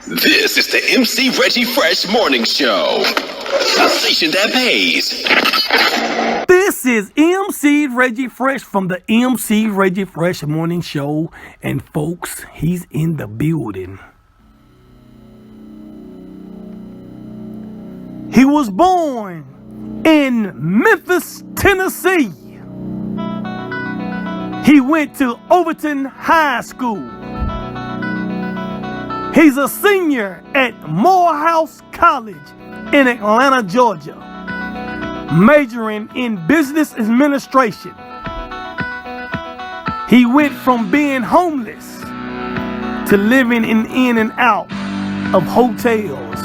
This is the MC Reggie Fresh Morning Show, the station that pays. This is MC Reggie Fresh from the MC Reggie Fresh Morning Show. And folks, he's in the building. He was born in Memphis, Tennessee. He went to Overton High School. He's a senior at Morehouse College in Atlanta, Georgia, majoring in business administration. He went from being homeless to living in and out of hotels,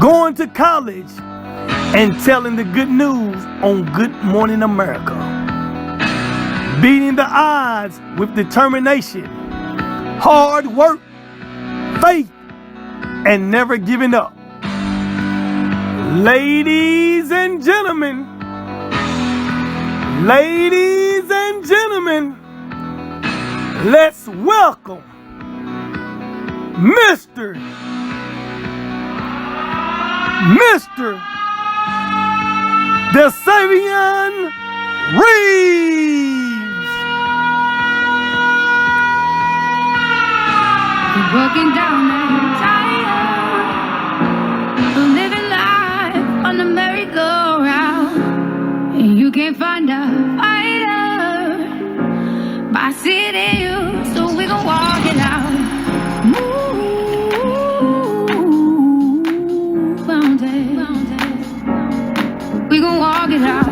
going to college, and telling the good news on Good Morning America. Beating the odds with determination, hard work, faith, and never giving up. Ladies and gentlemen, let's welcome Mr. Dacavien Reeves. Walking down that tire, living life on the merry-go-round, and you can't find a fighter, but I see it in you, so we gon' walk it out. Move, mountain. We gon' walk it out.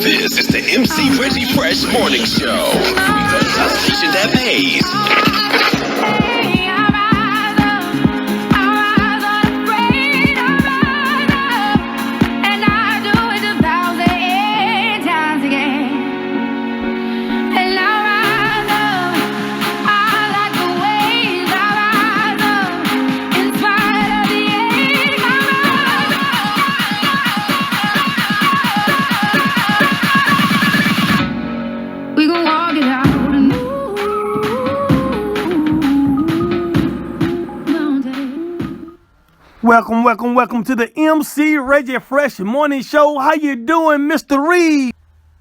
This is the MC Reggie Fresh Morning Show, the station that pays. Welcome to the MC Reggie Fresh Morning Show. How you doing, Mr. Reeves?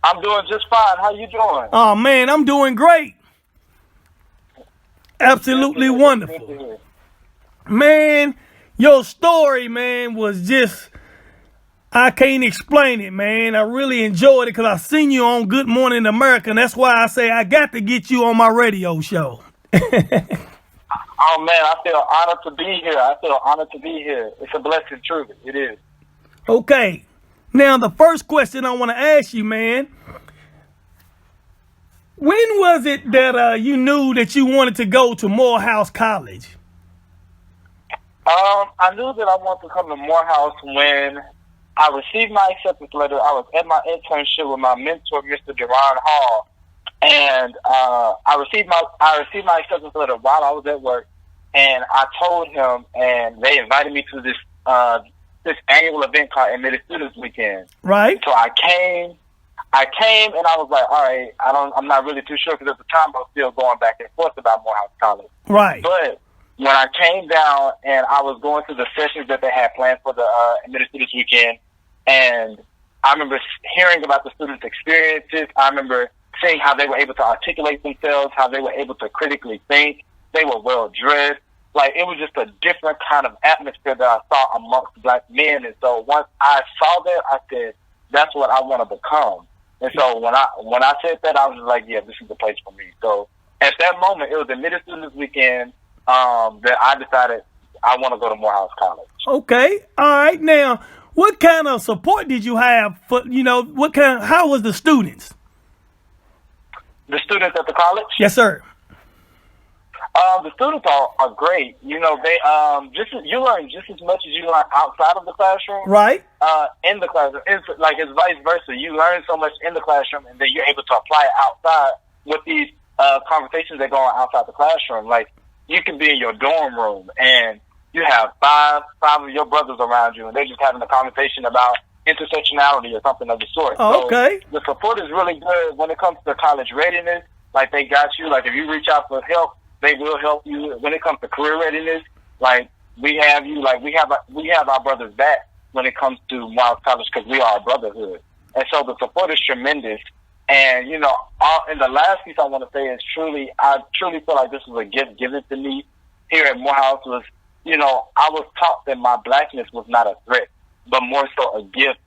I'm doing just fine. How you doing? Oh, man, I'm doing great. Absolutely wonderful. Man, your story, man, was just, I can't explain it, man. I really enjoyed it because I seen you on Good Morning America, and that's why I say I got to get you on my radio show. Oh, man, I feel honored to be here. It's a blessing, truly. It is. Okay. Now, the first question I want to ask you, man, when was it that you knew that you wanted to go to Morehouse College? I knew that I wanted to come to Morehouse when I received my acceptance letter. I was at my internship with my mentor, Mr. Deron Hall. And I received my acceptance letter while I was at work, and I told him, and they invited me to this annual event called Admitted Students Weekend. Right. So I came, and I was like, all right, I'm not really too sure because at the time I was still going back and forth about Morehouse College. Right. But when I came down and I was going through the sessions that they had planned for the Admitted Students Weekend, and I remember hearing about the students' experiences. I remember seeing how they were able to articulate themselves, how they were able to critically think. They were well dressed. Like, it was just a different kind of atmosphere that I saw amongst black men. And so once I saw that, I said, that's what I want to become. And so when I said that, I was just like, yeah, this is the place for me. So at that moment, it was Admitted Students Weekend that I decided I want to go to Morehouse College. Okay. All right. Now, what kind of support did you have for, how was the students? The students at the college? Yes, sir. The students are great. You know, they you learn just as much as you learn outside of the classroom. Right. In the classroom, it's vice versa. You learn so much in the classroom, and then you're able to apply it outside with these conversations that go on outside the classroom. Like, you can be in your dorm room, and you have five of your brothers around you, and they're just having a conversation about intersectionality or something of the sort. Oh, okay. So the support is really good when it comes to college readiness. Like, they got you. Like, if you reach out for help, they will help you. When it comes to career readiness, like, we have you. Like, we have our brothers back when it comes to Miles College, because we are a brotherhood. And so the support is tremendous. And, you know, and the last piece I want to say is I truly feel like this was a gift given to me here at Morehouse. Was, you know, I was taught that my blackness was not a threat, but more so a gift.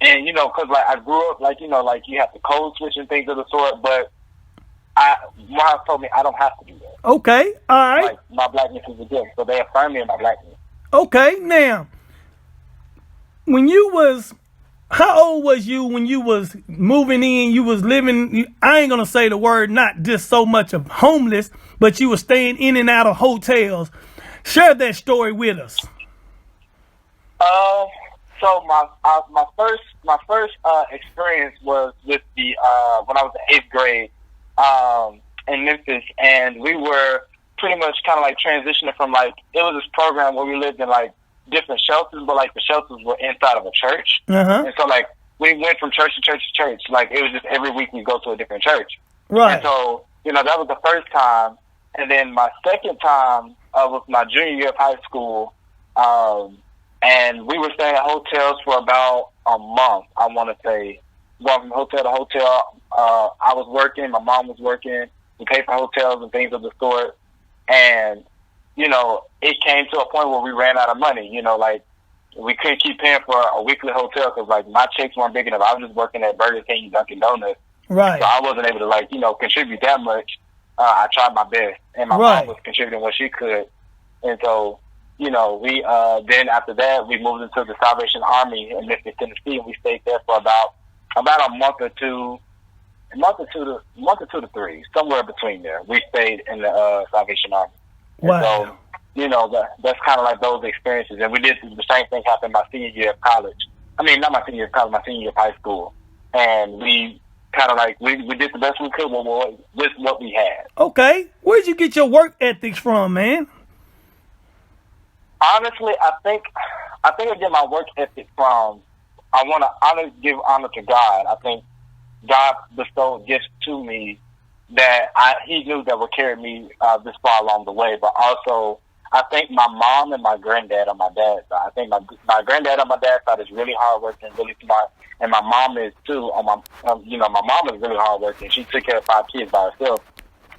And, you know, because, like, I grew up, like, you know, like, you have to code switch and things of the sort, but Morehouse told me I don't have to do that. Okay, all right. Like, my blackness is a gift, so they affirm me in my blackness. Okay, now, how old was you when you was moving in, you was living, I ain't going to say the word, not just so much of homeless, but you were staying in and out of hotels. Share that story with us. So my first experience was with when I was in 8th grade in Memphis, and we were pretty much kind of like transitioning from, like, it was this program where we lived in, like, different shelters, but, like, the shelters were inside of a church. Uh-huh. And so, like, we went from church to church to church. Like, it was just every week we go to a different church. Right. And so, you know, that was the first time. And then my second time was my junior year of high school. And we were staying at hotels for about a month, I want to say. Going from hotel to hotel. I was working. My mom was working. We paid for hotels and things of the sort. And, you know, it came to a point where we ran out of money. You know, like, we couldn't keep paying for a weekly hotel because, like, my checks weren't big enough. I was just working at Burger King, Dunkin' Donuts. Right. So I wasn't able to, like, you know, contribute that much. I tried my best. And my mom was contributing what she could. And so, you know, we then after that, we moved into the Salvation Army in Memphis, Tennessee, and we stayed there for about a month or two to three, somewhere between there. We stayed in the Salvation Army. Wow. And so, you know, that's kind of like those experiences. And we did the same thing happen my senior year of college. I mean, not my senior year of college, my senior year of high school. And we kind of like, we did the best we could with what we had. Okay. Where'd you get your work ethics from, man? Honestly, I think I get my work ethic from, I want to give honor to God. I think God bestowed gifts to me that he knew that would carry me this far along the way. But also, I think my mom and my granddad on my dad's side. I think my granddad on my dad's side is really hardworking, really smart, and my mom is too. On my, my mom is really hardworking. She took care of 5 kids by herself,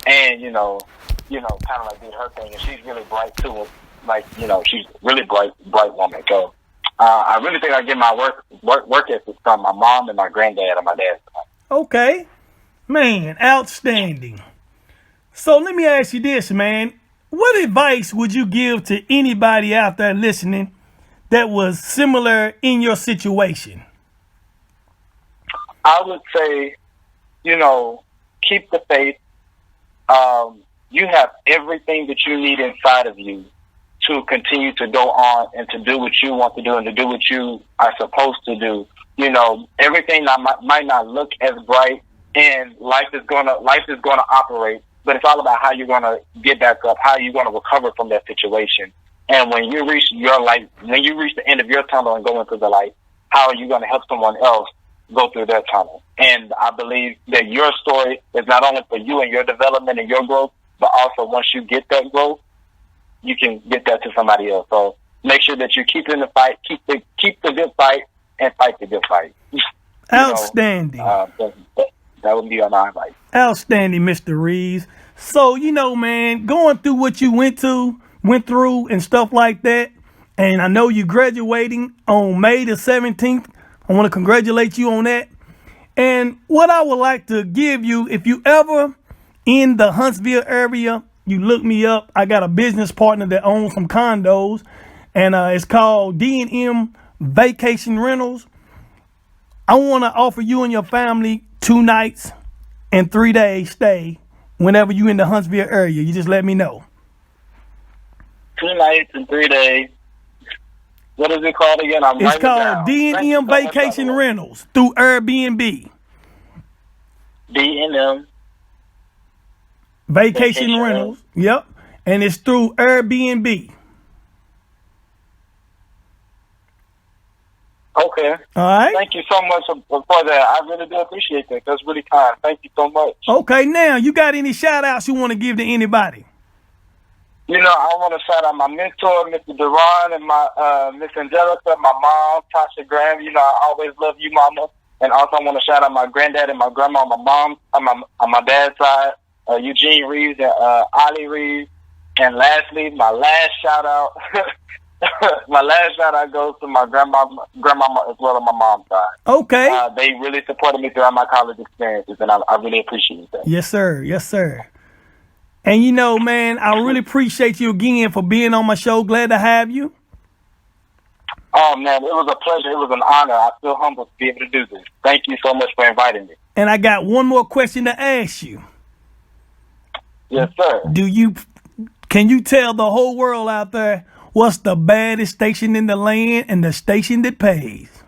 and kind of like did her thing. And she's really bright too. Like, she's really bright woman. So I really think I get my work ethic from my mom and my granddad on my dad's side. Okay, man, outstanding. So let me ask you this, man. What advice would you give to anybody out there listening that was similar in your situation? I would say, keep the faith. You have everything that you need inside of you to continue to go on and to do what you want to do and to do what you are supposed to do. Everything might not look as bright, and life is gonna operate, but it's all about how you're gonna get back up, how you're gonna recover from that situation. And when you reach your life, when you reach the end of your tunnel and go into the light, how are you gonna help someone else go through their tunnel? And I believe that your story is not only for you and your development and your growth, but also once you get that growth, you can get that to somebody else. So make sure that you keep in the fight, keep the good fight, and fight the good fight. Outstanding. That would be my advice. Outstanding, Mr. Reeves. So, man, going through what you went through and stuff like that, and I know you're graduating on May the 17th. I want to congratulate you on that. And what I would like to give you, if you ever in the Huntsville area, you look me up. I got a business partner that owns some condos, and it's called D&M Vacation Rentals. I want to offer you and your family 2 nights and 3 days stay whenever you in the Huntsville area. You just let me know. 2 nights and 3 days. What is it called again? It's called D&M Vacation Rentals through Airbnb. D&M Vacation Rentals. Yep. And it's through Airbnb. Okay. All right? Thank you so much for that. I really do appreciate that. That's really kind. Thank you so much. Okay, now, you got any shout-outs you want to give to anybody? You know, I want to shout out my mentor, Mr. Duran, and my Miss Angelica, my mom, Tasha Graham. You know, I always love you, Mama. And also, I want to shout out my granddad and my grandma on my mom, on my dad's side, Eugene Reeves and Ollie Reeves. And lastly, my last shout out, goes to my grandma as well on my mom's side. Okay. They really supported me throughout my college experiences, and I really appreciate that. Yes, sir. Yes, sir. And you know, man, I really appreciate you again for being on my show. Glad to have you. Oh, man, it was a pleasure. It was an honor. I feel humbled to be able to do this. Thank you so much for inviting me. And I got one more question to ask you. Yes, sir. Can you tell the whole world out there what's the baddest station in the land and the station that pays?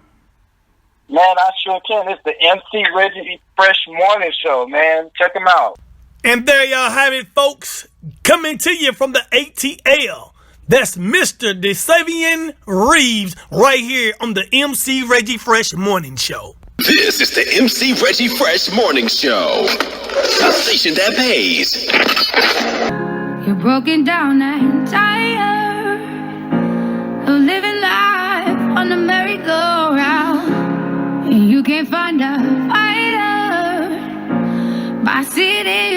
Man, I sure can. It's the MC Reggie Fresh Morning Show, man. Check them out. And there y'all have it, folks. Coming to you from the ATL. That's Mr. Dacavien Reeves right here on the MC Reggie Fresh Morning Show. This is the MC Reggie Fresh Morning Show. A station that pays. You're broken down and tired of living life on the merry-go-round. And you can't find a fighter by sitting